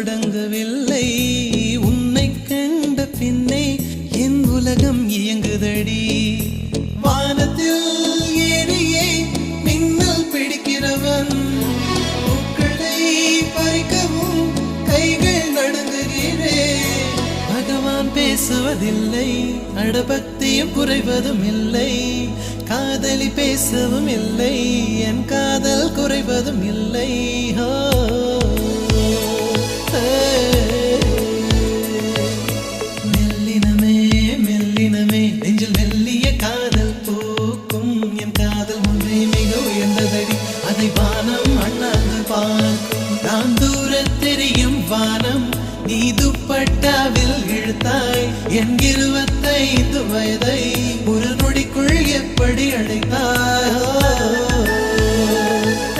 தொடங்கவில்லை உன்னை கண்ட பின்னே என் உலகம் இயங்குதடி வானத்தில் ஏறியே மின்னல் பிடிக்கிறவன் பூக்களை பறிக்கவும் கைகள் நடுங்குகிறேன் பகவான் பேசுவதில்லை அடபக்தியும் குறைவதும் இல்லை காதலி பேசவும் இல்லை என் காதல் குறைவதும் இல்லை மெல்லினமே மெல்லினமே நெஞ்சில் மெல்லிய காதல் பூக்கும் என் காதல் ஒன்றே மிக உயர்ந்ததடி அதை வானம் அண்ணாந்து பார்க்கும் நான் தூர தெரியும் வானம் நீ துப்பட்டாவில் இழுத்தாய் என் 25 வயதை ஒரு நொடிக்குள் எப்படி அடைத்தாய்